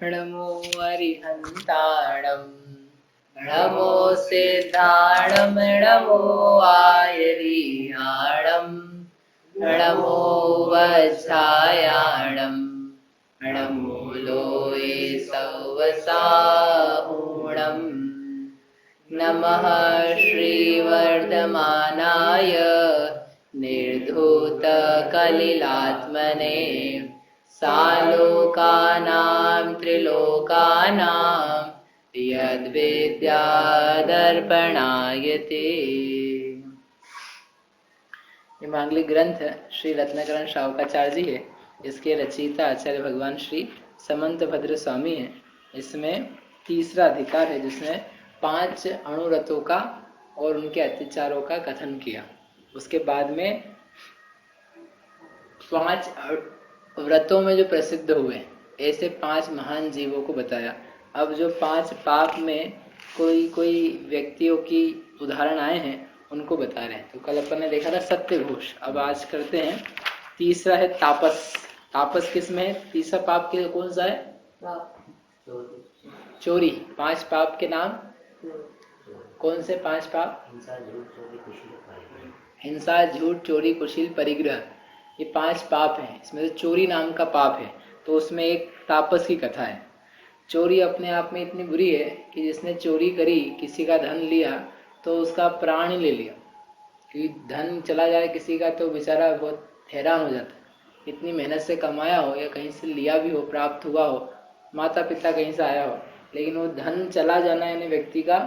नमो अरिहन्ताणं नमो सिद्धाणं नमो आयरिहाणं नमो वज्रायाणं नमो लोये सवसाहूणं नमः श्रीवर्धमानाय निर्धूतकलिलात्मने सालोकानां त्रिलोकानां यद्विद्यादर्पणायते। ये मांगलिक ग्रंथ श्री रत्नाकरण शावकाचार्य जी है। इसके रचयिता आचार्य भगवान श्री समंत भद्र स्वामी है। इसमें तीसरा अधिकार है जिसमें 5 अणुव्रतों का और उनके अत्याचारों का कथन किया। उसके बाद में 5 व्रतों में जो प्रसिद्ध हुए ऐसे 5 महान जीवों को बताया। अब जो 5 पाप में कोई व्यक्तियों की उदाहरण आए हैं उनको बता रहे हैं। तो कल अपन ने देखा था सत्यघोष, अब आज करते हैं तीसरा है तापस। तापस किसमें है? तीसरा पाप के कौन सा है? चोरी। 5 पाप के नाम कौन से? 5 पाप? हिंसा, झूठ, चोरी, कुशील, परिग्रह। ये 5 पाप हैं। इसमें से चोरी नाम का पाप है। तो उसमें एक तापस की कथा है। चोरी अपने आप में इतनी बुरी है कि जिसने चोरी करी, किसी का धन लिया तो उसका प्राण ही ले लिया। क्योंकि धन चला जाए किसी का तो बेचारा बहुत हैरान हो जाता है। इतनी मेहनत से कमाया हो या कहीं से लिया भी हो, प्राप्त हुआ हो, माता पिता कहीं से आया हो, लेकिन वो धन चला जाना यानी व्यक्ति का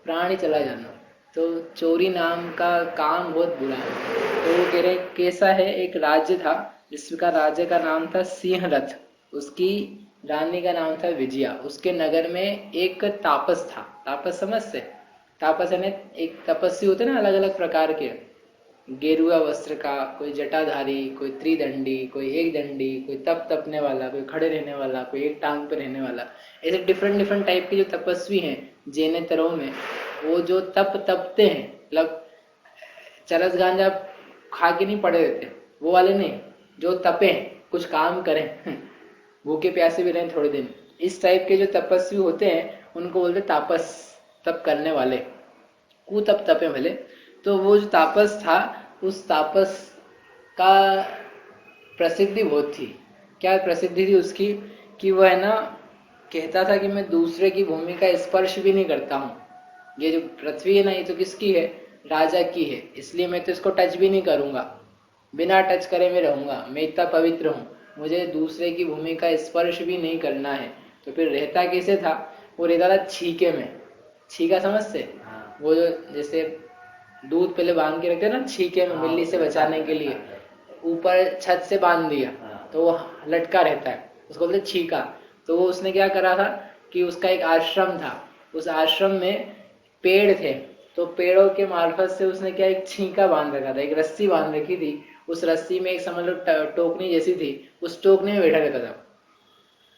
प्राण ही चला जाना। तो चोरी नाम का काम बहुत बुरा है। तो वो कह रहे कैसा है, एक राज्य था जिसका राजा का नाम था सिंहरथ, उसकी रानी का नाम था विजया। उसके नगर में एक तापस था। तापस समझते? तापस यानी एक तपस्वी होते ना अलग अलग प्रकार के, गेरुआ वस्त्र का, कोई जटाधारी, कोई त्रिदंडी, कोई एक दंडी, कोई तप तपने वाला, कोई खड़े रहने वाला, कोई एक टांग पे रहने वाला। ऐसे डिफरेंट डिफरेंट टाइप के जो तपस्वी हैं जैनेतरों में, वो जो तपते हैं, मतलब चरस गांजा खा के नहीं पड़े रहते, वो वाले नहीं, जो तपे कुछ काम करें, भूखे प्यासे भी रहें थोड़े दिन, इस टाइप के जो तपस्वी होते हैं उनको बोलते तापस, तप करने वाले, कुतप तपे भले। तो वो जो तापस था, उस तापस का प्रसिद्धि बहुत थी। क्या प्रसिद्धि थी उसकी? कि वह है ना कहता था कि मैं दूसरे की भूमि का स्पर्श भी नहीं करता हूँ। ये जो पृथ्वी है ना, ये तो किसकी है? राजा की है, इसलिए मैं तो इसको टच भी नहीं करूंगा, बिना टच करे मैं रहूंगा, मैं इतना पवित्र हूँ, मुझे दूसरे की भूमि का स्पर्श भी नहीं करना है। तो फिर रहता कैसे था? वो रहता था छीके में। छीका समझते? वो जो जैसे दूध पहले बांध के रखते ना छीके में, मिल्ली से बचाने के लिए, ऊपर छत से बांध दिया तो वो लटका रहता है, उसको बोलते छीका। तो वो उसने क्या करा था कि उसका एक आश्रम था, उस आश्रम में पेड़ थे, तो पेड़ों के मार्फत से उसने क्या एक छीका बांध रखा था, एक रस्सी बांध रखी थी। उस रस्सी में एक समझ लो टोकनी जैसी थी, उस टोकनी में बैठा रहता था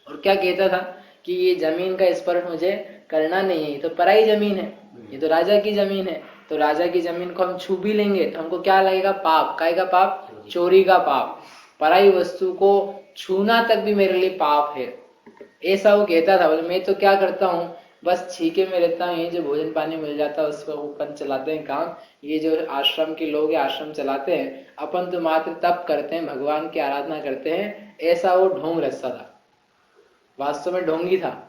और क्या कहता था कि ये जमीन का स्पर्श मुझे करना नहीं है, ये तो पराई जमीन है, ये तो राजा की जमीन है। तो राजा की जमीन को हम छू भी लेंगे तो हमको क्या लगेगा? पाप। काय का पाप? चोरी का पाप। पराई वस्तु को छूना तक भी मेरे लिए पाप है, ऐसा वो कहता था। बोले मैं तो क्या करता हूँ, बस छीके में रहता हूँ, ये जो भोजन पानी मिल जाता है उस पर अपन चलाते हैं काम। ये जो आश्रम के लोग आश्रम चलाते हैं, अपन तो मात्र तप करते हैं, भगवान की आराधना करते हैं। ऐसा वो ढोंग रचता था। वास्तव में ढोंगी था।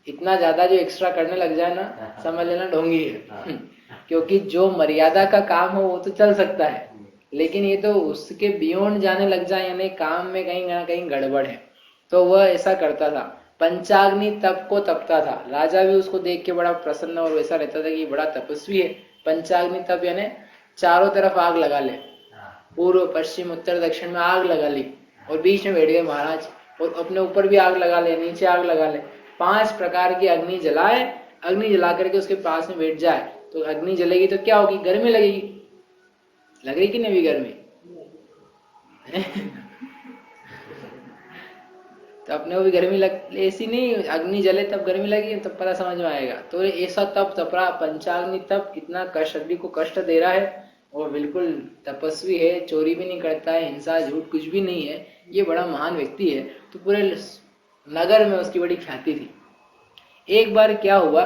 इतना ज्यादा जो एक्स्ट्रा करने लग जाए ना, समझ लेना ढोंगी है। क्योंकि जो मर्यादा का काम हो वो तो चल सकता है, लेकिन ये तो उसके बियॉन्ड जाने लग जाए यानी काम में कहीं ना कहीं गड़बड़ है। तो वह ऐसा करता था, पंचाग्नि तप को तपता था। राजा भी उसको देख के बड़ा प्रसन्न और वैसा रहता था कि बड़ा तपस्वी है। पंचाग्नि तप यानी चारों तरफ आग लगा ले, पूर्व पश्चिम उत्तर दक्षिण में आग लगा ली और बीच में बैठ गए महाराज, और अपने ऊपर भी आग लगा ले, नीचे आग लगा ले, 5 प्रकार की अग्नि जलाए। अग्नि जला करके उसके पास में बैठ जाए तो अग्नि जलेगी तो क्या होगी? गर्मी लगेगी। लग रही कि नहीं भी गर्मी? तो अपने को भी गर्मी लग, ऐसी नहीं अग्नि जले तब गर्मी लगी तब पता समझ में आएगा। तो ऐसा तप तप रहा, पंचाग्नि तप, इतना कष्ट, शरीर को कष्ट दे रहा है और बिल्कुल तपस्वी है, चोरी भी नहीं करता है, हिंसा झूठ कुछ भी नहीं है, ये बड़ा महान व्यक्ति है। तो पूरे नगर में उसकी बड़ी ख्याति थी। एक बार क्या हुआ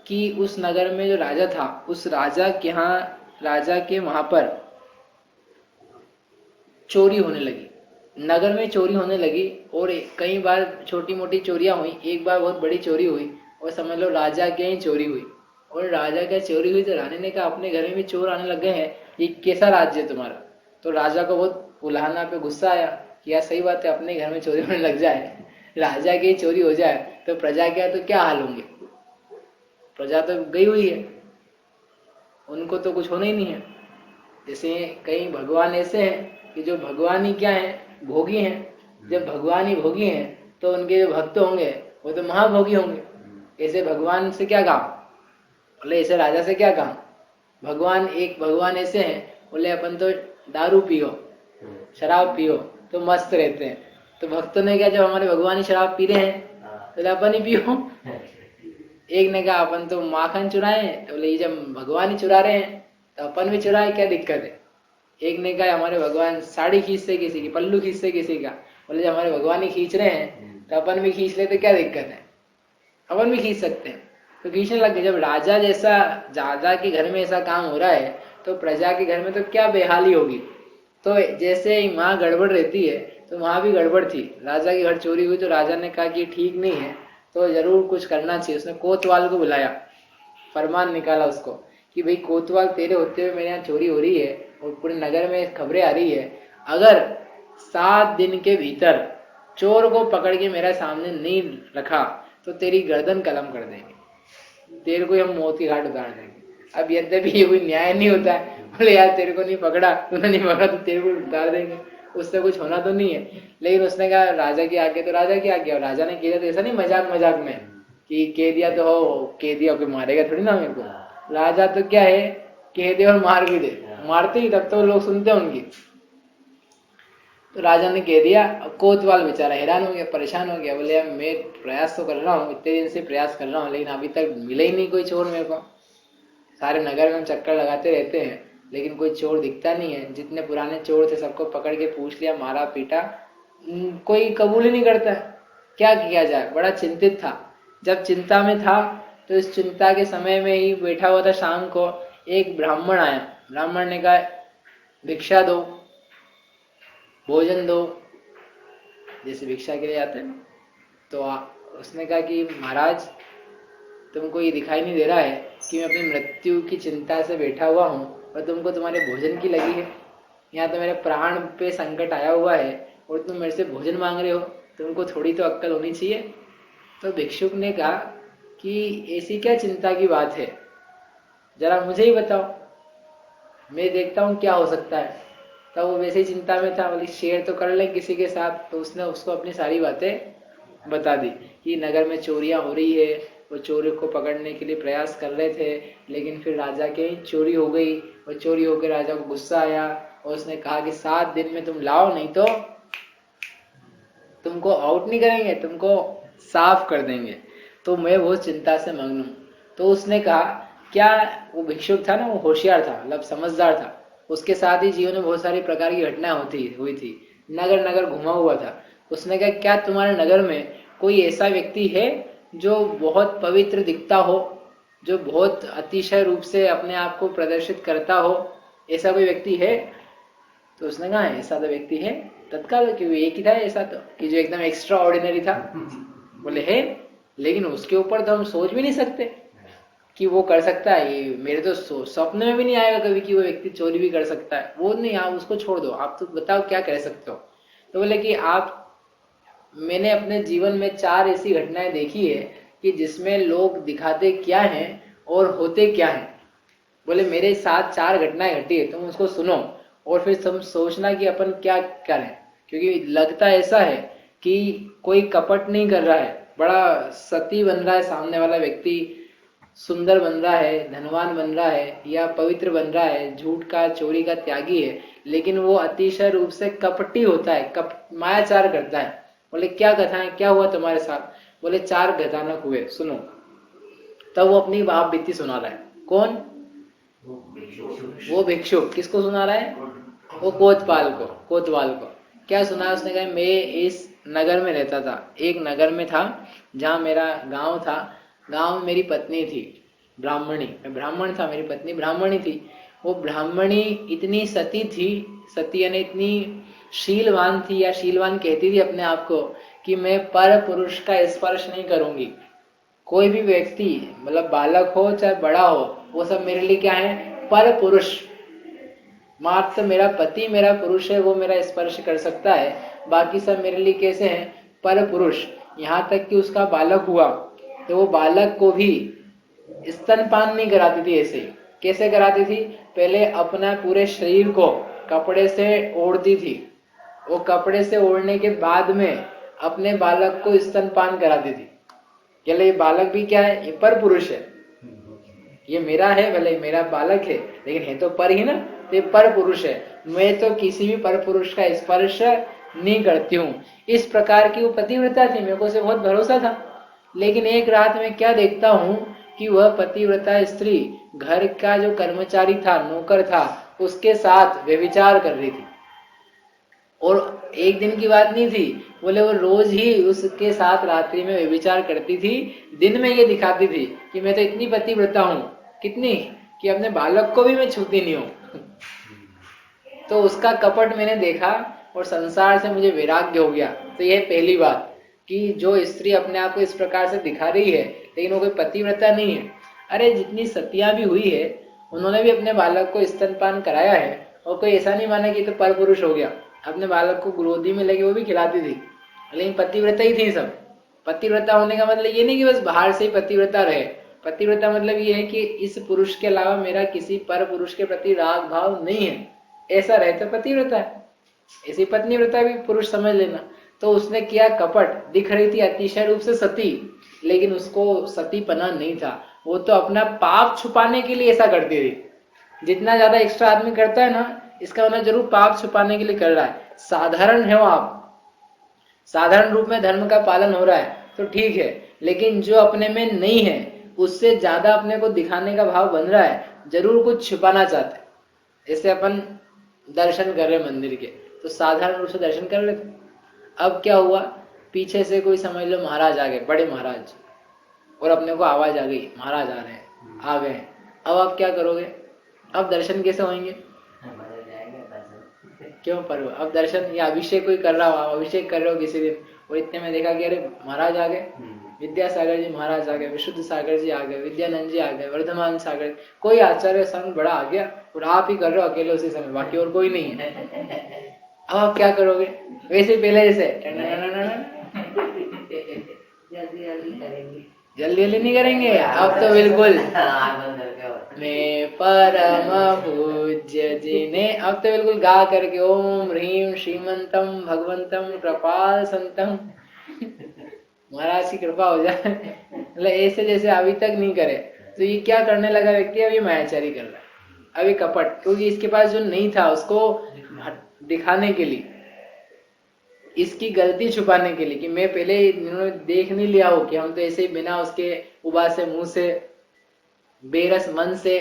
कि उस नगर में जो राजा था, उस राजा के वहां पर चोरी होने लगी, नगर में चोरी होने लगी। और कई बार छोटी मोटी चोरियां हुई, एक बार बहुत बड़ी चोरी हुई और समझ लो राजा के ही चोरी हुई। और राजा क्या चोरी हुई तो रानी ने कहा अपने घर में भी चोर आने लग गए हैं, ये कैसा राज्य है तुम्हारा। तो राजा को बहुत उल्हाना पे गुस्सा आया कि यार सही बात है, अपने घर में चोरी होने लग जाए, राजा की चोरी हो जाए तो प्रजा क्या तो क्या हाल होंगे। प्रजा तो गई हुई है, उनको तो कुछ होना ही नहीं है। जैसे कई भगवान ऐसे हैं कि जो भगवान ही क्या है, भोगी हैं। जब भगवान ही भोगी हैं तो उनके जो भक्त होंगे वो तो महाभोगी होंगे। ऐसे भगवान से क्या काम, बोले ऐसे राजा से क्या काम। भगवान ऐसे हैं, बोले अपन तो दारू पियो शराब पियो तो मस्त रहते हैं। तो भक्तों ने क्या, जब हमारे भगवान ही शराब पी रहे हैं तो अपन ही पियो। एक ने कहा अपन तो माखन चुराए, तो बोले ये जब भगवान ही चुरा रहे हैं तो अपन भी चुराए, क्या दिक्कत है। एक ने कहा हमारे भगवान साड़ी खींचते किसी की, पल्लू खींचते किसी का, बोले जब हमारे भगवान ही खींच रहे हैं तो अपन भी खींच ले तो क्या दिक्कत है, अपन भी खींच सकते हैं। तो खींचने लग गए। जब राजा के घर में ऐसा काम हो रहा है तो प्रजा के घर में तो क्या बेहाली होगी। तो जैसे वहां गड़बड़ रहती है तो वहां भी गड़बड़ थी। राजा के घर चोरी हुई तो राजा ने कहा कि ठीक नहीं है, तो जरूर कुछ करना चाहिए। उसने कोतवाल को बुलाया, फरमान निकाला उसको कि भाई कोतवाल तेरे होते हुए मेरे यहाँ चोरी हो रही है और पूरे नगर में खबरें आ रही है, अगर 7 दिन के भीतर चोर को पकड़ के मेरे सामने नहीं रखा तो तेरी गर्दन कलम कर देंगे, तेरे को हम मौत की घाट उतार देंगे। अब यद्यपि ये कोई न्याय नहीं होता है, बोले यार तेरे को नहीं पकड़ा, तूने नहीं पकड़ा तो तेरे को उतार देंगे, उससे कुछ होना तो नहीं है। लेकिन उसने कहा राजा की आज्ञा तो राजा की आज्ञा, और राजा ने किया तो ऐसा नहीं मजाक मजाक में कि कह दिया तो हो, कह दिया कोई मारेगा थोड़ी ना मेरे को। राजा तो क्या है, कह दे और मार भी दे, मारते ही तब तो लोग सुनते उनकी। तो राजा ने कह दिया। अब कोतवाल बेचारा हैरान हो गया, परेशान हो गया, बोले यार मैं प्रयास तो कर रहा हूँ, इतने दिन से प्रयास कर रहा हूँ, लेकिन अभी तक मिला ही नहीं कोई चोर मेरे को। सारे नगर में हम चक्कर लगाते रहते हैं लेकिन कोई चोर दिखता नहीं है। जितने पुराने चोर थे सबको पकड़ के पूछ लिया, मारा पीटा, कोई कबूल ही नहीं करता है। क्या किया जाए, बड़ा चिंतित था। जब चिंता में था तो इस चिंता के समय में ही बैठा हुआ था, शाम को एक ब्राह्मण आया। ब्राह्मण ने कहा भिक्षा दो, भोजन दो, जैसे भिक्षा के लिए आते हैं। तो उसने कहा कि महाराज तुमको ये दिखाई नहीं दे रहा है कि मैं अपनी मृत्यु की चिंता से बैठा हुआ हूँ और तुमको तुम्हारे भोजन की लगी है। यहाँ तो मेरे प्राण पे संकट आया हुआ है और तुम मेरे से भोजन मांग रहे हो, तुमको थोड़ी तो अक्ल होनी चाहिए। तो भिक्षुक ने कहा कि ऐसी क्या चिंता की बात है, जरा मुझे ही बताओ, मैं देखता हूँ क्या हो सकता है। तब वो वैसे ही चिंता में था, बोली शेयर तो कर ले किसी के साथ। तो उसने उसको अपनी सारी बातें बता दी कि नगर में चोरियां हो रही है, वो चोरी को पकड़ने के लिए प्रयास कर रहे थे, लेकिन फिर राजा के चोरी हो गई और चोरी होकर राजा को गुस्सा आया और उसने कहा कि 7 दिन में तुम लाओ, नहीं तो तुमको आउट नहीं करेंगे, तुमको साफ कर देंगे। तो मैं बहुत चिंता से मग्न हूँ। तो उसने कहा क्या, वो भिक्षुक था ना, वो होशियार था, मतलब समझदार था। उसके साथ ही जीवन में बहुत सारी प्रकार की घटनाएं हुई थी, नगर नगर घुमा हुआ था। उसने कहा क्या तुम्हारे नगर में कोई ऐसा व्यक्ति है जो बहुत पवित्र दिखता हो, जो बहुत अतिशय रूप से अपने आप को प्रदर्शित करता हो, ऐसा कोई व्यक्ति है। तो उसने कहा ऐसा तो व्यक्ति है तत्काल, कि एक ही था ऐसा तो कि जो एकदम एक्स्ट्रा ऑर्डिनरी था। बोले है, लेकिन उसके ऊपर तो हम सोच भी नहीं सकते कि वो कर सकता है। ये मेरे तो स्वप्न में भी नहीं आएगा कभी कि वो व्यक्ति चोरी भी कर सकता है। वो नहीं, आप उसको छोड़ दो, आप तो बताओ क्या कर सकते हो। तो बोले कि मैंने अपने जीवन में 4 ऐसी घटनाएं देखी है कि जिसमें लोग दिखाते क्या हैं और होते क्या हैं। बोले मेरे साथ 4 घटनाएं घटी है, तुम उसको सुनो और फिर तुम सोचना कि अपन क्या करें। क्योंकि लगता ऐसा है कि कोई कपट नहीं कर रहा है, बड़ा सती बन रहा है सामने वाला व्यक्ति, सुंदर बन रहा है, धनवान बन रहा है या पवित्र बन रहा है, झूठ का चोरी का त्यागी है, लेकिन वो अतिशय रूप से कपटी होता है, मायाचार करता है। बोले क्या कथाएं, क्या हुआ तुम्हारे साथ। बोले 4 कथानक हुए, सुनो। तब वो अपनी बाप बीती सुना रहा है। कौन, वो भिक्षुक। किसको सुना रहा है, वो कोतवाल को। क्या सुना उसने कहा मैं इस नगर में रहता था, एक नगर में था जहाँ मेरा गांव था। गांव में मेरी पत्नी थी ब्राह्मणी, मैं ब्राह्मण था, मेरी पत्नी ब्राह्मणी थी। वो ब्राह्मणी इतनी सती थी, सती यानी इतनी शीलवान थी, या शीलवान कहती थी अपने आप को कि मैं पर पुरुष का स्पर्श नहीं करूंगी। कोई भी व्यक्ति, मतलब बालक हो चाहे बड़ा हो, वो सब मेरे लिए क्या है, पर पुरुष। मात्र मेरा पति मेरा पुरुष है, वो मेरा स्पर्श कर सकता है, बाकी सब मेरे लिए कैसे हैं, पर पुरुष। यहाँ तक कि उसका बालक हुआ तो वो बालक को भी स्तनपान नहीं कराती थी। ऐसे कैसे कराती थी, पहले अपना पूरे शरीर को कपड़े से ओढ़ती थी, वो कपड़े से ओढ़ने के बाद में अपने बालक को स्तनपान कराती थी। चलो ये बालक भी क्या है, ये पर पुरुष है, ये मेरा है, भले मेरा बालक है लेकिन है तो पर ही ना, तो ये पर पुरुष है। मैं तो किसी भी पर पुरुष का स्पर्श नहीं करती हूँ। इस प्रकार की वो पतिव्रता थी, मेरे को उसे बहुत भरोसा था। लेकिन एक रात में क्या देखता हूँ कि वह पतिव्रता स्त्री घर का जो कर्मचारी था, नौकर था, उसके साथ व्यभिचार कर रही थी। और एक दिन की बात नहीं थी, बोले वो रोज ही उसके साथ रात्रि में व्यभिचार करती थी। दिन में ये दिखाती थी कि मैं तो इतनी पतिव्रता हूँ, कितनी कि अपने बालक को भी मैं छूती नहीं हूँ। तो उसका कपट मैंने देखा और संसार से मुझे वैराग्य हो गया। तो यह पहली बात कि जो स्त्री अपने आप को इस प्रकार से दिखा रही है लेकिन वो कोई पतिव्रता नहीं है। अरे जितनी सतियां भी हुई है उन्होंने भी अपने बालक को स्तनपान कराया है, और कोई ऐसा नहीं माना कि तो पर पुरुष हो गया। अपने बालक को गोदी में लेके वो भी खिलाती थी, लेकिन पतिव्रता ही थी सब। पतिव्रता होने का मतलब ये नहीं कि बस बाहर से ही पतिव्रता रहे। पतिव्रता मतलब ये है कि इस पुरुष के अलावा मेरा किसी पर पुरुष के प्रति राग भाव नहीं है, ऐसा रहे तो पतिव्रता है। ऐसी पत्नीव्रता भी पुरुष समझ लेना। तो उसने किया कपट, दिख रही थी अतिशय रूप से सती, लेकिन उसको सतीपना नहीं था। वो तो अपना पाप छुपाने के लिए ऐसा करती थी। जितना ज्यादा एक्स्ट्रा आदमी करता है ना, इसका मतलब जरूर पाप छुपाने के लिए कर रहा है। साधारण है वो, आप साधारण रूप में धर्म का पालन हो रहा है तो ठीक है, लेकिन जो अपने में नहीं है उससे ज्यादा अपने को दिखाने का भाव बन रहा है, जरूर कुछ छुपाना चाहते हैं। जैसे अपन दर्शन कर रहे मंदिर के, तो साधारण रूप से दर्शन कर रहे थे। अब क्या हुआ, पीछे से कोई समझ लो महाराज आ गए, बड़े महाराज, और अपने को आवाज आ गई महाराज आ रहे हैं, आ गए। अब आप क्या करोगे, अब दर्शन कैसे होंगे, क्यों पर अब दर्शन या अभिषेक कोई कर रहा हो, आप अभिषेक कर रहे हो किसी दिन, और इतने में देखा कि अरे महाराज आ गए, विद्यासागर जी महाराज आ गए, विशुद्ध सागर जी आ गए, विद्यानंद जी आ गए, वर्धमान सागर, कोई आचार्य संग बड़ा आ गया और आप ही कर रहे हो अकेले उसी समय, बाकी और कोई नहीं है। अब आप क्या करोगे, वैसे पहले जैसे जल्दी जल्दी नहीं करेंगे। अब तो बिल्कुल मैं परम पूज्य जिने, अब तो बिल्कुल गा करके ओम ह्रीम श्रीमंतम भगवंतम कृपाल संतम, महाराज की कृपा हो जाए। मतलब ऐसे जैसे अभी तक नहीं करे। तो ये क्या करने लगा व्यक्ति, अभी मायाचारी कर रहा है, अभी कपट, क्योंकि इसके पास जो नहीं था उसको दिखाने के लिए, इसकी गलती छुपाने के लिए, कि मैं पहले इन्होंने देख नहीं लिया हो कि हम तो ऐसे ही बिना उसके उबासे मुंह से, बेरस मन से,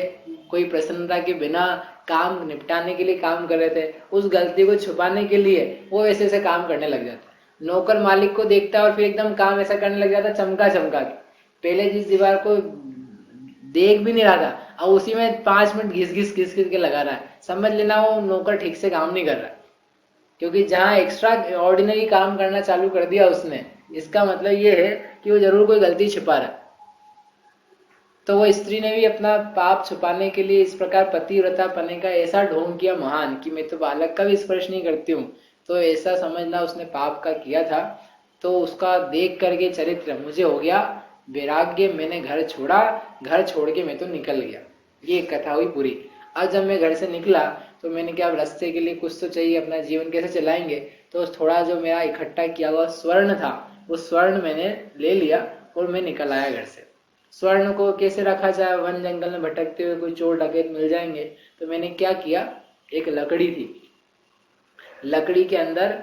कोई प्रसन्नता के बिना काम निपटाने के लिए काम कर रहे थे। उस गलती को छुपाने के लिए वो ऐसे ऐसे काम करने लग जाता। नौकर मालिक को देखता और फिर एकदम काम ऐसा करने लग जाता चमका चमका के। पहले जिस दीवार को देख भी नहीं रहा था, अब उसी में 5 मिनट घिस घिस के लगा रहा है। समझ लेना वो नौकर ठीक से काम नहीं कर रहा, क्योंकि जहां एक्स्ट्रा ऑर्डिनरी काम करना चालू कर दिया उसने, इसका मतलब ये है कि वो जरूर कोई गलती छिपा रहा है। तो वो स्त्री ने भी अपना पाप छुपाने के लिए इस प्रकार पतिव्रता पने का ऐसा ढोंग किया महान, कि मैं तो बालक का भी स्पर्श नहीं करती हूँ। तो ऐसा समझना उसने पाप का किया था। तो उसका देख करके चरित्र मुझे हो गया वैराग्य, मैंने घर छोड़ा, घर छोड़ के मैं तो निकल गया। ये कथा हुई पूरी। अब जब मैं घर से निकला तो मैंने क्या, रास्ते के लिए कुछ तो चाहिए, अपना जीवन कैसे चलाएंगे, तो थोड़ा जो मेरा इकट्ठा किया हुआ स्वर्ण था, वो स्वर्ण मैंने ले लिया और मैं निकल आया घर से। स्वर्ण को कैसे रखा जाए, वन जंगल में भटकते हुए कोई चोर डकैत मिल जाएंगे। तो मैंने क्या किया, एक लकड़ी थी, लकड़ी के अंदर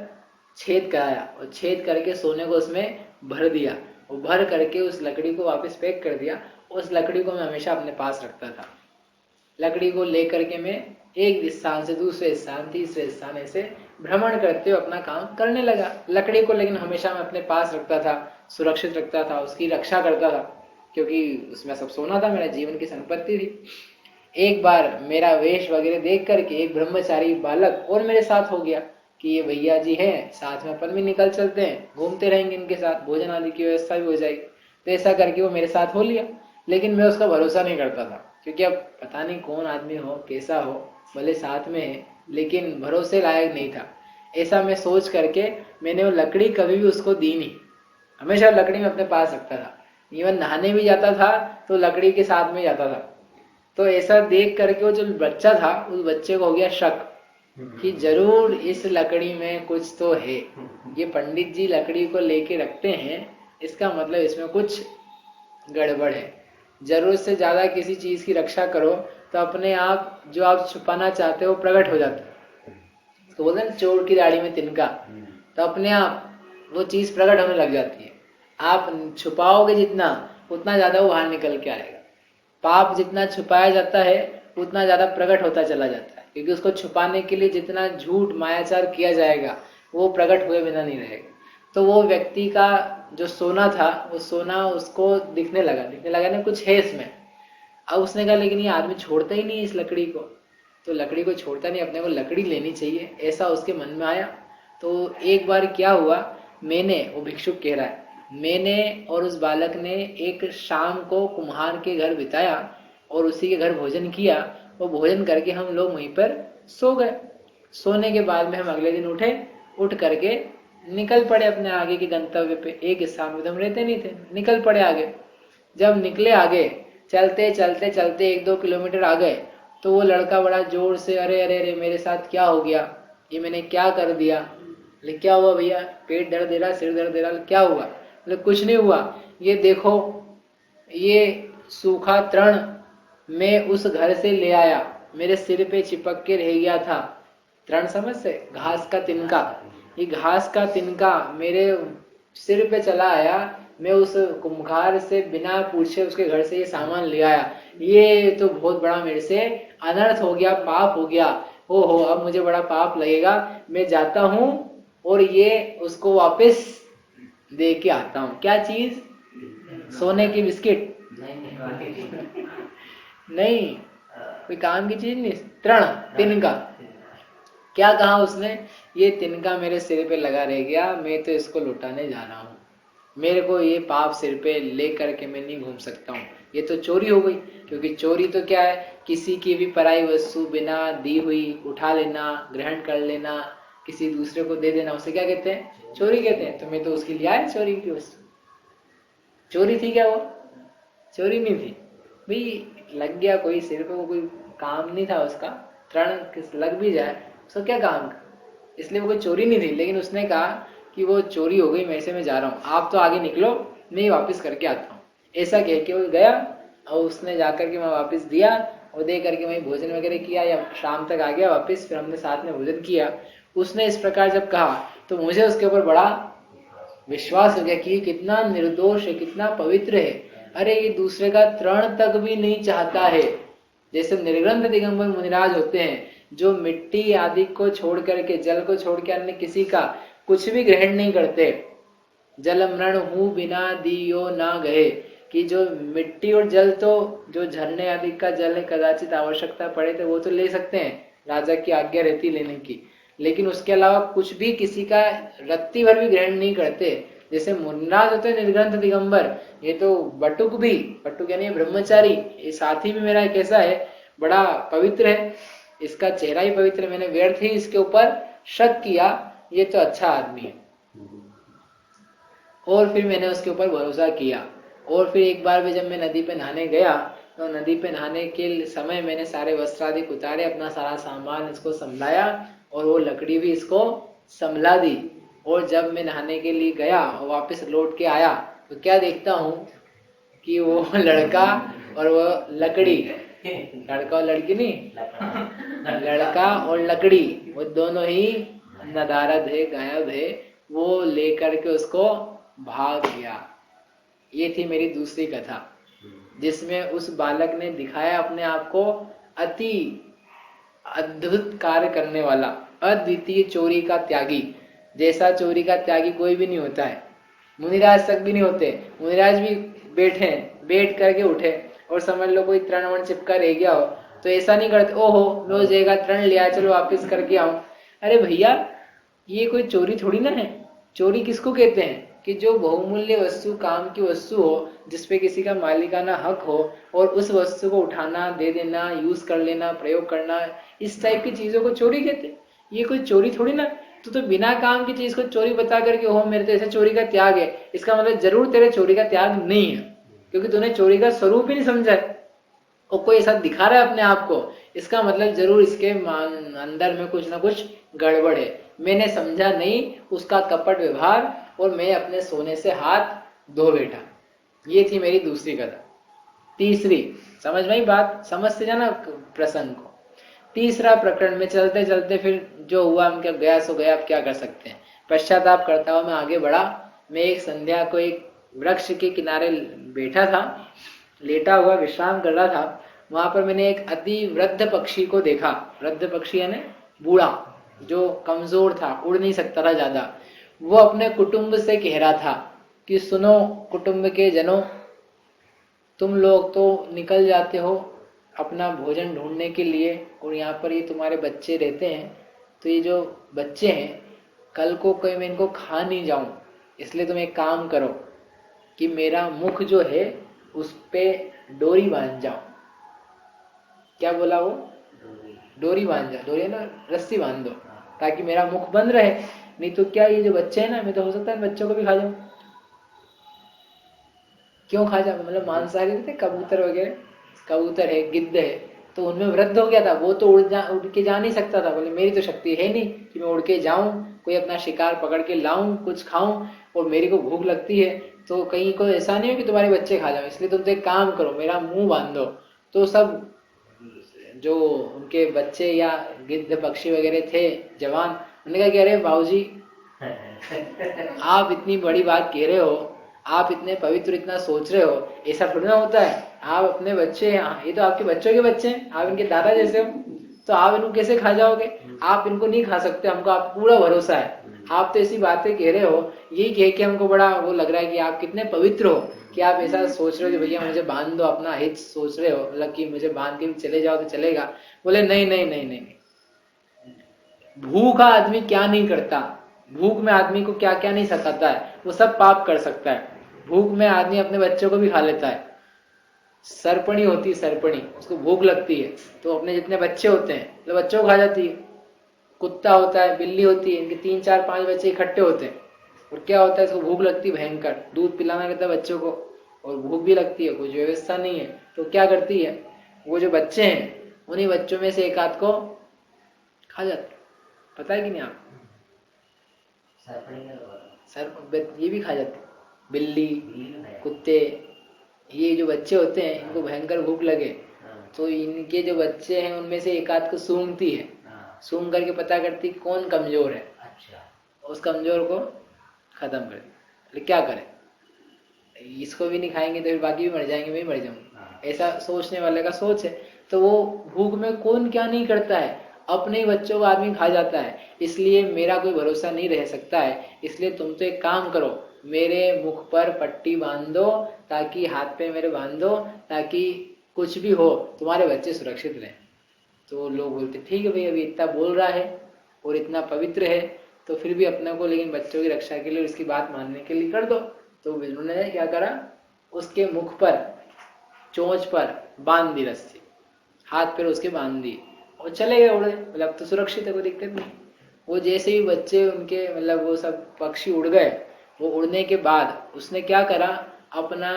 छेद कराया और छेद करके सोने को उसमें भर दिया, और भर करके उस लकड़ी को वापस पैक कर दिया। उस लकड़ी को मैं हमेशा अपने पास रखता था। लकड़ी को लेकर के मैं एक स्थान से दूसरे स्थान, तीसरे स्थान, ऐसे भ्रमण करते हुए अपना काम करने लगा। लकड़ी को लेकिन हमेशा मैं अपने पास रखता था, सुरक्षित रखता था, उसकी रक्षा करता था, क्योंकि उसमें सब सोना था, मेरा जीवन की संपत्ति थी। एक बार मेरा वेश वगैरह देख करके एक ब्रह्मचारी बालक और मेरे साथ हो गया कि ये भैया जी हैं, साथ में अपन भी निकल चलते हैं, घूमते रहेंगे इनके साथ, भोजन आदि की व्यवस्था भी हो जाएगी। तो ऐसा करके वो मेरे साथ हो लिया, लेकिन मैं उसका भरोसा नहीं करता था, क्योंकि अब पता नहीं कौन आदमी हो, कैसा हो, भले साथ में है लेकिन भरोसे लायक नहीं था। ऐसा मैं सोच करके मैंने वो लकड़ी कभी भी उसको दी नहीं, हमेशा लकड़ी में अपने पास रखता था। इवन नहाने भी जाता था तो लकड़ी के साथ में जाता था। तो ऐसा देख करके वो जो बच्चा था, उस बच्चे को हो गया शक कि जरूर इस लकड़ी में कुछ तो है, ये पंडित जी लकड़ी को लेके रखते हैं, इसका मतलब इसमें कुछ गड़बड़ है। जरूरत से ज्यादा किसी चीज की रक्षा करो तो अपने आप जो आप छुपाना चाहते हो प्रकट हो जाता है। तो बोलते हैं चोर की दाढ़ी में तिनका, तो अपने आप वो चीज प्रकट होने लग जाती है। आप छुपाओगे जितना, उतना ज्यादा वो बाहर निकल के आएगा। पाप जितना छुपाया जाता है उतना ज्यादा प्रकट होता चला जाता है, क्योंकि उसको छुपाने के लिए जितना झूठ मायाचार किया जाएगा वो प्रकट हुए बिना नहीं रहेगा। तो वो व्यक्ति का जो सोना था, वो सोना उसको दिखने लगा ना कुछ है इसमें। अब उसने कहा लेकिन ये आदमी छोड़ता ही नहीं इस लकड़ी को, तो लकड़ी को छोड़ता नहीं, अपने को लकड़ी लेनी चाहिए, ऐसा उसके मन में आया। तो एक बार क्या हुआ, मैंने, वो भिक्षुक कह रहा है, मैंने और उस बालक ने एक शाम को कुम्हार के घर बिताया और उसी के घर भोजन किया। वो भोजन करके हम लोग वहीं पर सो गए। सोने के बाद में हम अगले दिन उठ करके निकल पड़े अपने आगे के गंतव्य पे। एक स्थान में तो हम रहते नहीं थे, निकल पड़े आगे। जब निकले आगे, चलते चलते चलते 1-2 किलोमीटर आ गए, तो वो लड़का बड़ा जोर से अरे अरे अरे मेरे साथ क्या हो गया, ये मैंने क्या कर दिया। बोले क्या हुआ भैया, पेट दर्द दे रहा, सिर दर्द दे रहा, क्या हुआ। बोले कुछ नहीं हुआ, ये देखो ये सूखा तृण मैं उस घर से ले आया, मेरे सिर पे चिपक के रह गया था। तृण समझ से, घास का तिनका, ये घास का तिनका मेरे सिर पे चला आया, मैं उस कुम्हार से बिना पूछे उसके घर से ये सामान ले आया। ये तो बहुत बड़ा मेरे से अनर्थ हो गया, पाप हो गया। ओहो, अब मुझे बड़ा पाप लगेगा, मैं जाता हूँ और ये उसको वापस दे के आता हूँ। क्या चीज, सोने की बिस्किट नहीं, कोई काम की चीज नहीं, तृण, तिनका। क्या कहा उसने, ये तिनका मेरे सिर पे लगा रह गया, मैं तो इसको लुटाने जा रहा हूँ, मेरे को ये पाप सिर पे ले करके मैं नहीं घूम सकता हूँ। ये तो चोरी हो गई, क्योंकि चोरी तो क्या है, किसी की भी पराई वस्तु बिना दी हुई उठा लेना, ग्रहण कर लेना, किसी दूसरे को दे देना, उसे क्या कहते हैं, चोरी कहते हैं। तो मैं तो उसके लिए आया चोरी की वस्तु। चोरी थी क्या वो, चोरी नहीं थी भाई, लग गया कोई सिर पे, वो कोई काम नहीं था उसका, तृण लग भी जाए उसका क्या काम का, इसलिए वो कोई चोरी नहीं थी। लेकिन उसने कहा कि वो चोरी हो गई, मेरे से मैं जा रहा हूँ, आप तो आगे निकलो, मैं वापस करके आता हूँ। ऐसा कह के वो गया और उसने जाकर के मैं वापस दिया और दे करके वहीं भोजन वगैरह किया, या शाम तक आ गया वापस, फिर हमने साथ में भोजन किया। उसने इस प्रकार जब कहा तो मुझे उसके ऊपर बड़ा विश्वास हो गया कि कितना निर्दोष है, कितना पवित्र है। अरे ये दूसरे का तृण तक भी नहीं चाहता है। जैसे निर्ग्रंथ दिगंबर मुनिराज होते हैं, जो मिट्टी आदि को छोड़ करके, जल को छोड़ के अन्य किसी का कुछ भी ग्रहण नहीं करते। जल मृण हूँ बिना दियो ना गए, कि जो मिट्टी और जल तो जो झरने आदि का जल है, कदाचित आवश्यकता पड़े तो वो तो ले सकते हैं, राजा की आज्ञा रहती लेने की, लेकिन उसके अलावा कुछ भी किसी का रत्ती भर भी ग्रहण नहीं करते। जैसे मुनिराज होते हैं निर्ग्रंथ दिगंबर, ये तो बटुक भी, बटुक यानी ब्रह्मचारी, ये साथी भी मेरा कैसा है, बड़ा पवित्र है, इसका चेहरा ही पवित्र, मैंने व्यर्थ ही इसके ऊपर शक किया, ये तो अच्छा आदमी है। और फिर मैंने उसके ऊपर भरोसा किया। और फिर एक बार भी जब मैं नदी पे नहाने गया, तो नदी पे नहाने के समय मैंने सारे वस्त्र आदि उतारे, अपना सारा सामान इसको संभलाया और वो लकड़ी भी इसको संभला दी। और जब मैं नहाने के लिए गया और वापस लौट के आया, तो क्या देखता हूँ कि वो लड़का और वो लकड़ी, लड़का और लड़की नहीं, लड़का और लकड़ी, वो दोनों ही नदारद है, गायब है। वो लेकर के उसको भाग गया। ये थी मेरी दूसरी कथा, जिसमें उस बालक ने दिखाया अपने आप को अति अद्भुत कार्य करने वाला। अद्वितीय चोरी का त्यागी, जैसा चोरी का त्यागी कोई भी नहीं होता है। मुनिराज तक भी नहीं होते, मुनिराज भी बैठे, बैठ करके उठे और समझ लो कोई तृण वण चिपका रह गया हो तो ऐसा नहीं करते, ओहो लो जगह तृण लिया चलो वापिस करके आऊं। अरे भैया ये कोई चोरी थोड़ी ना है। चोरी किसको कहते हैं कि जो बहुमूल्य वस्तु, काम की वस्तु हो, जिसपे किसी का मालिकाना हक हो और उस वस्तु को उठाना, दे देना, यूज कर लेना, प्रयोग करना, इस टाइप की चीजों को चोरी कहते हैं। ये कोई चोरी थोड़ी ना। तो बिना काम की चीज को चोरी बता करके हो मेरे तो ऐसे चोरी का त्याग है, इसका मतलब जरूर तेरे चोरी का त्याग नहीं है, क्योंकि तूने चोरी का स्वरूप ही नहीं समझा है। और कोई ऐसा दिखा रहा है अपने आप को, इसका मतलब जरूर इसके अंदर में कुछ ना कुछ गड़बड़ है। मैंने समझा नहीं उसका कपट व्यवहार और मैं अपने सोने से हाथ धो बैठा। ये थी मेरी दूसरी कथा। तीसरी, समझ में ही बात, समझते जाना प्रसंग को। तीसरा प्रकरण में चलते चलते फिर जो हुआ हम क्या गया सो गया, अब क्या कर सकते हैं। पश्चाताप करता हुआ मैं आगे बढ़ा। मैं एक संध्या को एक वृक्ष के किनारे बैठा था, लेटा हुआ विश्राम कर रहा था। वहां पर मैंने एक अति वृद्ध पक्षी को देखा। वृद्ध पक्षी यानी बूढ़ा, जो कमजोर था, उड़ नहीं सकता था ज्यादा। वो अपने कुटुंब से कह रहा था कि सुनो कुटुंब के जनों, तुम लोग तो निकल जाते हो अपना भोजन ढूंढने के लिए और यहाँ पर ये तुम्हारे बच्चे रहते हैं, तो ये जो बच्चे हैं कल को कोई मैं इनको खा नहीं जाऊं, इसलिए तुम एक काम करो कि मेरा मुख जो है उस पे डोरी बांध जाओ। क्या बोला वो? डोरी बांध जाओ, डोरी है ना, रस्सी बांध दो ताकि मेरा मुख बंद रहे। नहीं तो क्या ये जो बच्चे हैं ना, मैं तो हो सकता है बच्चों को भी खा जाऊं। क्यों खा जाओ? मतलब मांसाहारी थे कबूतर वगैरह, कबूतर है, गिद्ध है, तो उनमें वृद्ध हो गया था, वो तो उड़ के जा नहीं सकता था। बोले मेरी तो शक्ति है नहीं कि मैं उड़ के जाऊं, कोई अपना शिकार पकड़ के लाऊं, कुछ खाऊं, और मेरी को भूख लगती है तो कहीं को ऐसा नहीं हो कि तुम्हारे बच्चे खा जाओ, इसलिए तुम तो एक काम करो मेरा मुंह बांध दो। तो सब जो उनके बच्चे या गिद्ध पक्षी वगैरह थे जवान, उन्होंने कहा कि अरे बाबूजी आप इतनी बड़ी बात कह रहे हो, आप इतने पवित्र इतना सोच रहे हो, ऐसा थोड़ी ना होता है। आप अपने बच्चे, ये तो आपके बच्चों के बच्चे हैं, आप इनके दादा जैसे हो, तो आप इनको कैसे खा जाओगे? आप इनको नहीं खा सकते, हमको आप पूरा भरोसा है। आप तो ऐसी बातें कह रहे हो, यही कह के हमको बड़ा वो लग रहा है कि आप कितने पवित्र हो कि आप ऐसा सोच रहे हो कि भैया मुझे बांध दो, अपना हित सोच रहे हो, मतलब कि मुझे बांध के चले जाओ तो चलेगा। बोले नहीं नहीं नहीं नहीं, भूखा आदमी क्या नहीं करता, भूख में आदमी को क्या क्या नहीं सताता है, वो सब पाप कर सकता है। भूख में आदमी अपने बच्चों को भी खा लेता है। सरपणी होती है, सरपणी, उसको भूख लगती है तो अपने जितने बच्चे होते हैं तो बच्चों को खा जाती है। कुत्ता होता है, बिल्ली होती है, इनके 3 4 5 बच्चे इकट्ठे होते हैं, और क्या होता है, इसको भूख लगती है भयंकर, दूध पिलाना रहता है बच्चों को और भूख भी लगती है, कुछ व्यवस्था नहीं है, तो क्या करती है, वो जो बच्चे हैं उन्हीं बच्चों में से एक आध को खा जाती है। पता है कि नहीं आप? सर ये भी खा जाते, बिल्ली, कुत्ते, ये जो बच्चे होते हैं इनको भयंकर भूख लगे तो इनके जो बच्चे हैं उनमें से एक आध को सूंघती है, सूंघ करके पता करती कौन कमजोर है, उस कमजोर को खत्म कर दे। क्या करें, इसको भी नहीं खाएंगे तो फिर बाकी भी मर जाएंगे, मैं भी मर जाऊंगा, ऐसा सोचने वाले का सोच है। तो वो भूख में कौन क्या नहीं करता है, अपने बच्चों को आदमी खा जाता है। इसलिए मेरा कोई भरोसा नहीं रह सकता है, इसलिए तुम तो एक काम करो, मेरे मुख पर पट्टी बांध दो, ताकि हाथ पे मेरे बांध दो, ताकि कुछ भी हो तुम्हारे बच्चे सुरक्षित रहें। तो लोग बोलते ठीक है भाई, अभी इतना बोल रहा है और इतना पवित्र है तो फिर भी अपने को लेकिन बच्चों की रक्षा के लिए उसकी बात मानने के लिए कर दो। तो विष्णु ने क्या करा, उसके मुख पर, चोंच पर बांध दी रस्सी, हाथ पैर उसके बांध दिए और चले गए उड़े। मतलब अब तो सुरक्षित है, कोई दिक्कत नहीं। वो जैसे ही बच्चे उनके, मतलब वो सब पक्षी उड़ गए, वो उड़ने के बाद उसने क्या करा, अपना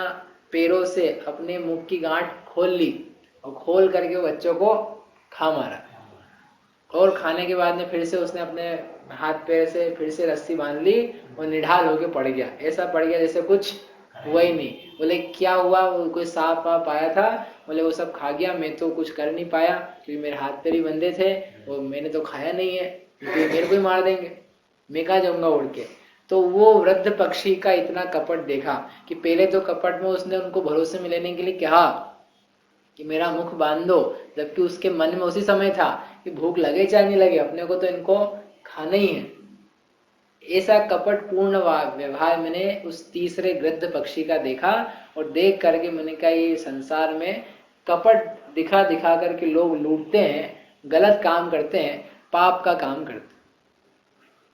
पैरों से अपने मुख की गांठ खोल ली और खोल करके वो बच्चों को खा मारा। और खाने के बाद में फिर से उसने अपने हाथ पैर से फिर से रस्सी बांध ली और निढाल होके पड़ गया, ऐसा पड़ गया जैसे कुछ हुआ ही नहीं। बोले क्या हुआ, वो कोई सांप वाप आया था? बोले वो सब खा गया, मैं तो कुछ कर नहीं पाया क्योंकि मेरे हाथ पैर ही बंधे थे और मैंने तो खाया नहीं है, क्योंकि मेरे को ही मार देंगे, मैं कहाँ जाऊंगा उड़ के। तो वो वृद्ध पक्षी का इतना कपट देखा कि पहले तो कपट में उसने उनको भरोसे में लेने के लिए कहा कि मेरा मुख बांध दो, जबकि उसके मन में उसी समय था कि भूख लगे चाहे नहीं लगे, अपने को तो इनको खाना ही है। ऐसा कपटपूर्ण व्यवहार मैंने उस तीसरे गृद्ध पक्षी का देखा, और देख करके मैंने कहा ये संसार में कपट दिखा दिखा करके लोग लूटते हैं, गलत काम करते हैं, पाप का काम करते हैं।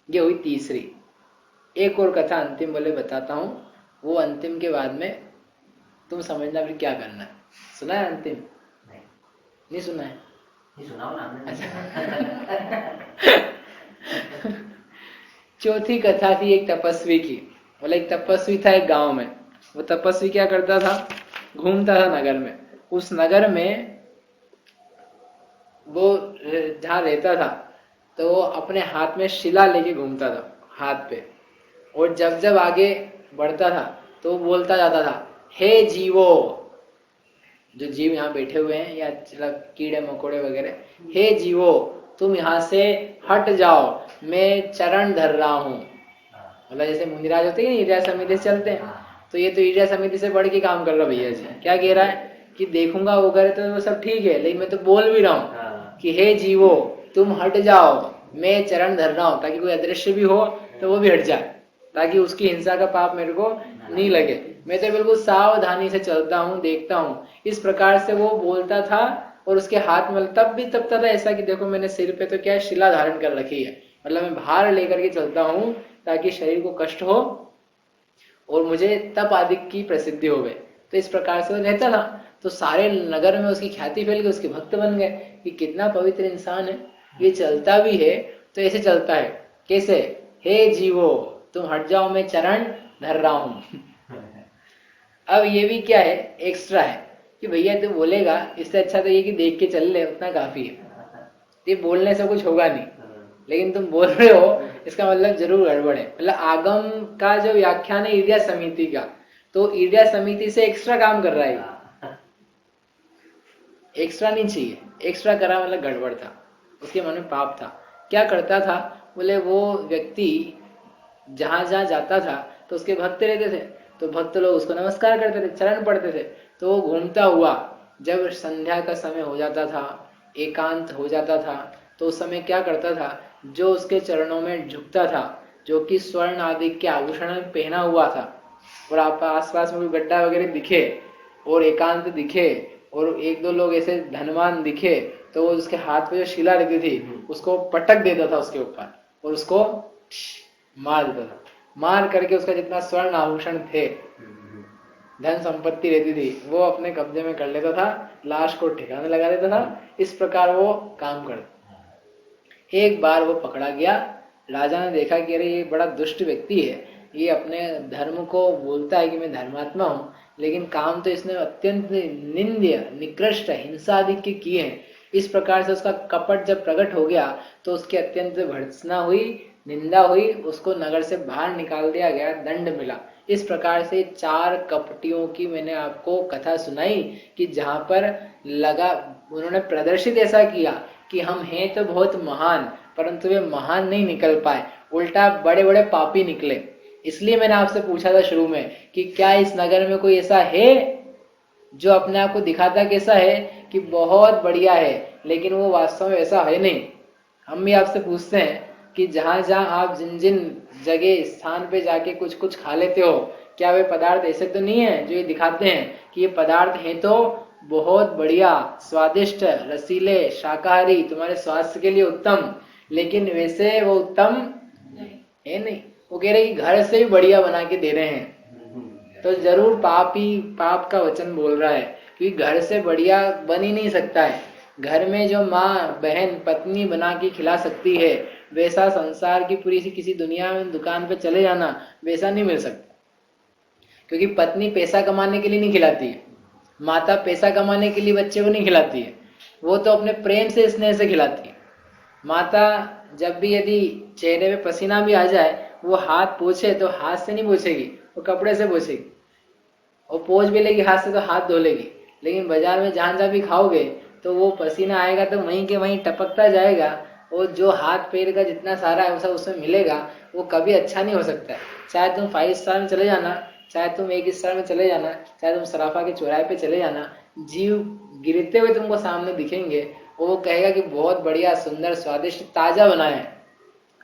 ये हुई तीसरी। एक और कथा अंतिम वाले बताता हूं, वो अंतिम के बाद में तुम समझना फिर क्या करना है। सुना है अंतिम? नहीं सुना है? नहीं सुना ना। चौथी कथा थी एक तपस्वी की। बोले एक तपस्वी था एक गांव में। वो तपस्वी क्या करता था, घूमता था नगर में। उस नगर में वो जहाँ रहता था तो वो अपने हाथ में शिला लेके घूमता था हाथ पे, और जब जब आगे बढ़ता था तो वो बोलता जाता था, हे जीवो, जो जीव यहाँ बैठे हुए हैं या कीड़े मकोड़े वगैरह, हे जीवो तुम यहाँ से हट जाओ, मैं चरण धर रहा हूँ। मतलब जैसे मुनिराज होते हैं ईर्ष्या समिति से चलते हैं, तो ये तो ईर्ष्या समिति से बढ़ के काम कर रहा भैया जी। क्या कह रहा है कि देखूंगा वो करे तो वो सब ठीक है, लेकिन मैं तो बोल भी रहा हूँ कि हे जीवो तुम हट जाओ, मैं चरण धर रहा हूँ, ताकि कोई अदृश्य भी हो तो वो भी हट जाए, ताकि उसकी हिंसा का पाप मेरे को नहीं लगे। मैं तो बिल्कुल सावधानी से चलता हूँ, देखता हूँ। इस प्रकार से वो बोलता था, और उसके हाथ में तब भी तपता था ऐसा कि देखो मैंने सिर पे तो क्या शिला धारण कर रखी है, मतलब मैं भार लेकर के चलता हूँ ताकि शरीर को कष्ट हो और मुझे तप आदि की प्रसिद्धि हो गई। तो इस प्रकार से वो रहता था। तो सारे नगर में उसकी ख्याति फैल गई, उसके भक्त बन गए कि कितना पवित्र इंसान है, ये चलता भी है तो ऐसे चलता है। कैसे? हे जीवो तुम हट जाओ, मैं चरण धर रहा हूं। अब ये भी क्या है, एक्स्ट्रा है कि भैया तू बोलेगा, इससे अच्छा तो ये कि देख के चल ले, उतना काफी है। ये बोलने से कुछ होगा नहीं, लेकिन तुम बोल रहे हो इसका मतलब जरूर गड़बड़ है। मतलब आगम का जो व्याख्यान है ईर्ष्या समिति का, तो ईर्ष्या समिति से एक्स्ट्रा काम कर रहा है। एक्स्ट्रा नहीं चाहिए, एक्स्ट्रा करा मतलब गड़बड़ था, उसके मन में पाप था। क्या करता था, बोले वो व्यक्ति जहां जहां जाता था तो उसके भक्त रहते थे, तो भक्त लोग उसको नमस्कार करते थे, चरण पड़ते थे। तो वो घूमता हुआ जब संध्या का समय हो जाता था, एकांत हो जाता था, तो उस समय क्या करता था, जो उसके चरणों में झुकता था, जो कि स्वर्ण आदि के आभूषण में पहना हुआ था, और आप आसपास में कोई गड्ढा वगैरह दिखे और एकांत दिखे और एक दो लोग ऐसे धनवान दिखे, तो वो उसके हाथ पे जो शिला रहती थी उसको पटक देता था उसके ऊपर, और उसको मार देता था। मार करके उसका जितना स्वर्ण आभूषण थे, धन संपत्ति रहती थी, वो अपने कब्जे में कर लेता था, लाश को ठिकाने लगा देता था। इस प्रकार वो काम करता। एक बार वो पकड़ा गया, राजा ने देखा कि अरे ये बड़ा दुष्ट व्यक्ति है, ये अपने धर्म को बोलता है कि मैं धर्मात्मा हूँ, लेकिन काम तो इसने अत्यंत निंद्य निकृष्ट हिंसा आदि के किए हैं। इस प्रकार से उसका कपट जब प्रकट हो गया तो उसकी अत्यंत भर्त्सना हुई, निंदा हुई, उसको नगर से बाहर निकाल दिया गया, दंड मिला। इस प्रकार से 4 कपटियों की मैंने आपको कथा सुनाई कि जहां पर लगा उन्होंने प्रदर्शित ऐसा किया कि हम हैं तो बहुत महान, परंतु वे महान नहीं निकल पाए, उल्टा बड़े बड़े पापी निकले। इसलिए मैंने आपसे पूछा था शुरू में कि क्या इस नगर में कोई ऐसा है जो अपने आप को दिखाता कैसा है कि बहुत बढ़िया है, लेकिन वो वास्तव में ऐसा है नहीं। हम भी आपसे पूछते हैं कि जहां जहां आप जिन जिन जगह स्थान पे जाके कुछ कुछ खा लेते हो, क्या वे पदार्थ ऐसे तो नहीं है जो ये दिखाते हैं कि ये पदार्थ हैं तो बहुत बढ़िया, स्वादिष्ट, रसीले, शाकाहारी, तुम्हारे स्वास्थ्य के लिए उत्तम, लेकिन वैसे वो उत्तम है नहीं। वो कह रहे कि घर से भी बढ़िया बना के दे रहे हैं, तो जरूर पाप का वचन बोल रहा है, क्योंकि घर से बढ़िया बन ही नहीं सकता है। घर में जो माँ बहन पत्नी बना के खिला सकती है, वैसा संसार की पूरी सी किसी दुनिया में दुकान पे चले जाना वैसा नहीं मिल सकता। क्योंकि पत्नी पैसा कमाने के लिए नहीं खिलाती है, माता पैसा कमाने के लिए बच्चे को नहीं खिलाती है, वो तो अपने प्रेम से स्नेह से खिलाती है। माता जब भी यदि चेहरे पे पसीना भी आ जाए, वो हाथ पोछे तो हाथ से नहीं पोछेगी, वो कपड़े से पोछेगी, और पोछ भी लेगी हाथ से तो हाथ धो लेगी। लेकिन बाजार में जहां जहां भी खाओगे तो वो पसीना आएगा तो वहीं के वहीं टपकता जाएगा, और जो हाथ पैर का जितना सारा है सब उसमें मिलेगा, वो कभी अच्छा नहीं हो सकता है। चाहे तुम 5 स्टार में चले जाना, चाहे तुम एक स्टार में चले जाना, चाहे तुम सराफा के चौराहे पे चले जाना, जीव गिरते हुए तुमको सामने दिखेंगे, वो कहेगा कि बहुत बढ़िया, सुंदर, स्वादिष्ट, ताजा बनाया है,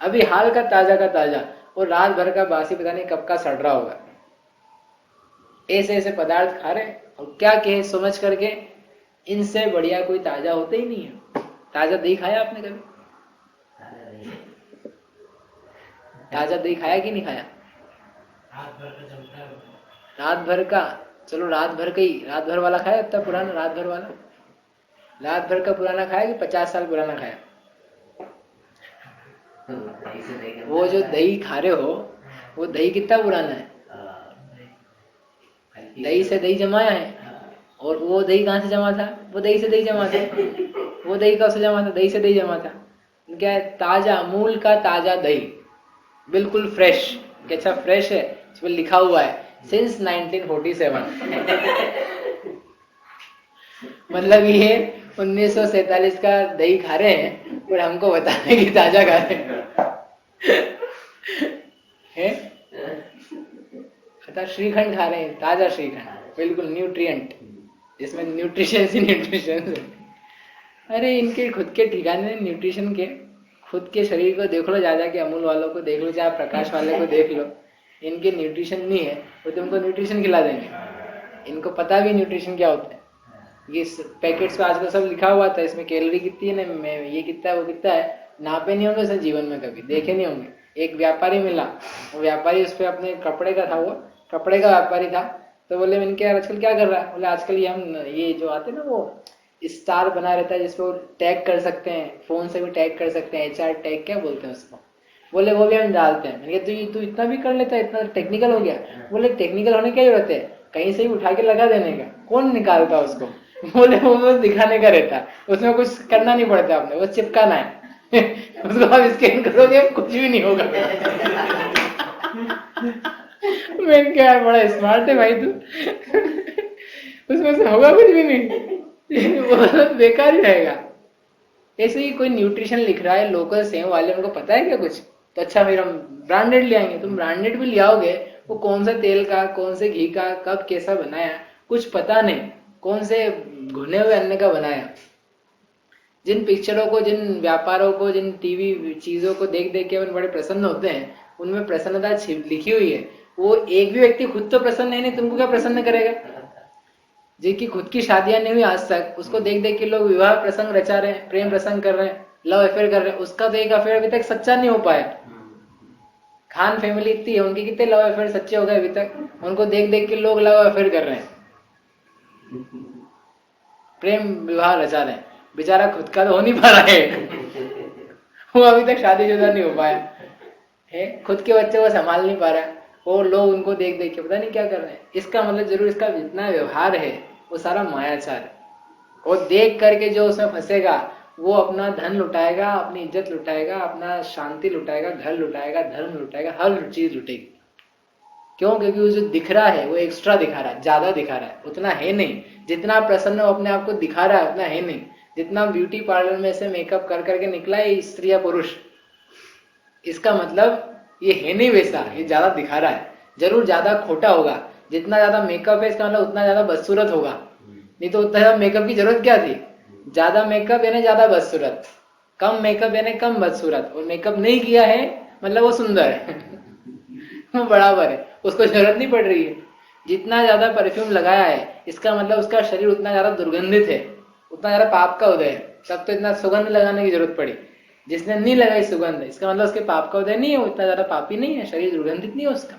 अभी हाल का ताजा, और रात भर का बासी पता नहीं कब का सड़ रहा होगा। ऐसे ऐसे पदार्थ खा रहे, और क्या कहे समझ करके, इनसे बढ़िया कोई ताजा होते ही नहीं है। ताजा दही खाया आपने कभी? ताजा दही खाया कि नहीं खाया? रात भर का, चलो रात भर का ही, रात भर वाला खाया, इतना पुराना रात भर वाला? रात भर का पुराना खाया कि 50 साल पुराना खाया? वो जो दही खा रहे हो, वो दही कितना पुराना है? दही से दही जमाया है, और वो दही कहाँ से जमा था? वो दही से दही जमा था। वो दही कहाँ से जमा था? दही से दही जमा था। क्या है? ताजा, मूल का ताजा दही, बिल्कुल फ्रेश। कैसा फ्रेश है? इसमें लिखा हुआ है सिंस 1947। मतलब ये 1947 का दही खा रहे हैं और हमको बता रहे कि ताजा खा रहे हैं। अतः श्रीखंड खा रहे हैं, ताजा श्रीखंड, बिल्कुल न्यूट्रिएंट, जिसमें न्यूट्रिशन ही न्यूट्रिशन। अरे इनके खुद के ठिकाने न्यूट्रिशन के, खुद के शरीर को देख लो, जा के अमूल वालों को देख लो, चाहे प्रकाश वाले को देख लो, इनके न्यूट्रिशन नहीं है, वो तुमको न्यूट्रिशन खिला देंगे। इनको पता भी न्यूट्रिशन क्या होता है। ये पैकेट्स पे आजकल सब लिखा हुआ था, इसमें कैलोरी कितनी है ना, ये कितना है, वो कितना है, नापे नहीं होंगे सर, जीवन में कभी देखे नहीं होंगे। एक व्यापारी मिला, वो व्यापारी उस पर अपने कपड़े का था, वो कपड़े का व्यापारी था, तो बोले मैंने यार आजकल क्या कर रहा है? बोले आजकल ये हम ये जो आते ना, वो स्टार बना रहता है जिसपे वो टैग कर सकते हैं, फोन से भी टैग कर सकते हैं, HR टैग क्या बोलते हैं उसको, बोले वो भी हम डालते हैं। मैंने कहा तू इतना भी कर लेता है, इतना टेक्निकल हो गया? बोले टेक्निकल होने की क्या जरूरत है, कहीं से ही उठा के लगा देने का, कौन निकालता उसको? बोले वो बस दिखाने का रहता है, उसमें कुछ करना नहीं पड़ता, आपने बस चिपकाना है। उसको आप स्कैन करोगे कुछ भी नहीं होगा। मैंने क्या बड़ा स्मार्ट है भाई तू, उसमें से होगा कुछ भी नहीं, वो बेकार ही रहेगा। ऐसे ही कोई न्यूट्रिशन लिख रहा है, लोकल सेव वाले, उनको पता है क्या कुछ? तो अच्छा फिर हम ब्रांडेड ले आएंगे। तुम ब्रांडेड भी ले आओगे, वो कौन सा तेल का, कौन से घी का, कब कैसा बनाया कुछ पता नहीं, कौन से भुने हुए अन्न का बनाया। जिन पिक्चरों को, जिन व्यापारों को, जिन टीवी चीजों को देख देख के अपन बड़े प्रसन्न होते हैं, उनमें प्रसन्नता लिखी हुई है। वो एक भी व्यक्ति खुद तो प्रसन्न है नहीं, तुमको क्या प्रसन्न करेगा? जिनकी खुद की शादियां नहीं हुई आज तक, उसको देख देख के लोग विवाह प्रसंग रचा रहे हैं, प्रेम प्रसंग कर रहे हैं, लव अफेयर कर रहे हैं। उसका तो एक अफेयर अभी तक सच्चा नहीं हो पाया। खान फैमिली इतनी है, उनके कितने लव अफेयर सच्चे हो गए अभी तक? उनको देख देख के लोग लव अफेयर कर रहे हैं, प्रेम विवाह रचा रहे हैं। बेचारा खुद का तो हो नहीं पा रहा है, वो अभी तक शादीशुदा नहीं हो पाया है, खुद के बच्चे वो संभाल नहीं पा रहा है, और लोग उनको देख देख के पता नहीं क्या कर रहे हैं। इसका मतलब जरूर इसका जितना व्यवहार है वो सारा मायाचार है, और देख करके जो उसमें फंसेगा वो अपना धन लुटाएगा, अपनी इज्जत लुटाएगा, अपना शांति लुटाएगा, घर लुटाएगा, धर्म लुटाएगा, हर चीज लुटेगी। क्यों? क्योंकि वो जो दिख रहा है वो एक्स्ट्रा दिखा रहा है, ज्यादा दिखा रहा है, उतना है नहीं। जितना प्रसन्न वो अपने आप को दिखा रहा है उतना है नहीं। जितना ब्यूटी पार्लर में से मेकअप कर करके निकला है स्त्री या पुरुष, इसका मतलब ये है नहीं वैसा, ये ज्यादा दिखा रहा है, जरूर ज्यादा खोटा होगा। जितना ज्यादा मेकअप है इसका मतलब उतना ज्यादा बदसूरत होगा, नहीं तो उतना ज्यादा मेकअप की जरूरत क्या थी? ज्यादा मेकअप यानी ज्यादा बदसूरत, कम मेकअप यानी कम बदसूरत, और मेकअप नहीं किया है मतलब वो सुंदर है। वो बराबर है, उसको जरूरत नहीं पड़ रही है। जितना ज्यादा परफ्यूम लगाया है इसका मतलब उसका शरीर उतना ज्यादा दुर्गंधित है, उतना ज्यादा पाप का उदय है। सब तो इतना सुगंध लगाने की जरूरत पड़ी, जिसने नहीं लगाई सुगंध इसका मतलब उसके पाप का उदय नहीं है, वो इतना ज्यादा पापी नहीं है, शरीर दुर्गंधित नहीं है उसका।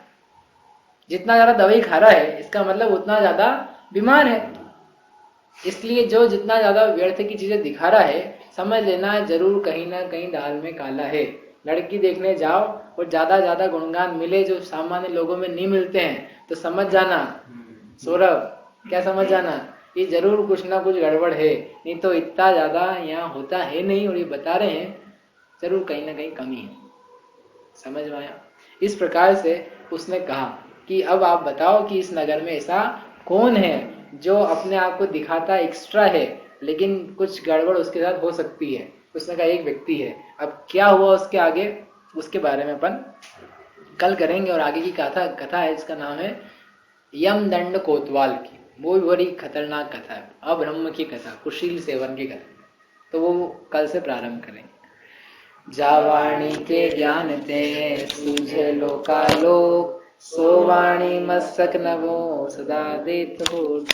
जितना ज्यादा दवाई खा रहा है इसका मतलब उतना ज्यादा बीमार है। इसलिए जो जितना ज्यादा व्यर्थ की चीजें दिखा रहा है, समझ लेना जरूर कहीं ना कहीं दाल में काला है। लड़की देखने जाओ और ज्यादा गुणगान मिले जो सामान्य लोगों में नहीं मिलते हैं, तो समझ जाना सौरभ, क्या समझ जाना, ये जरूर कुछ ना कुछ गड़बड़ है, नहीं तो इतना ज्यादा यहाँ होता है नहीं, और ये बता रहे हैं जरूर कहीं ना कहीं कमी है। समझ में आया? इस प्रकार से उसने कहा कि अब आप बताओ कि इस नगर में ऐसा कौन है जो अपने आप को दिखाता एक्स्ट्रा है, लेकिन कुछ गड़बड़ उसके साथ हो सकती है। उसने कहा एक व्यक्ति है। अब क्या हुआ उसके आगे, उसके बारे में अपन कल करेंगे। और आगे की कथा है जिसका नाम है यम दंड कोतवाल की, वो भी बड़ी खतरनाक कथा है, अब्रह्म की कथा, कुशील सेवन की कथा, तो वो कल से प्रारंभ करेंगे। जावाणी के ज्ञान ते सूझे लोकालोक, सो वाणी मस्तक नवो सदा देत हो।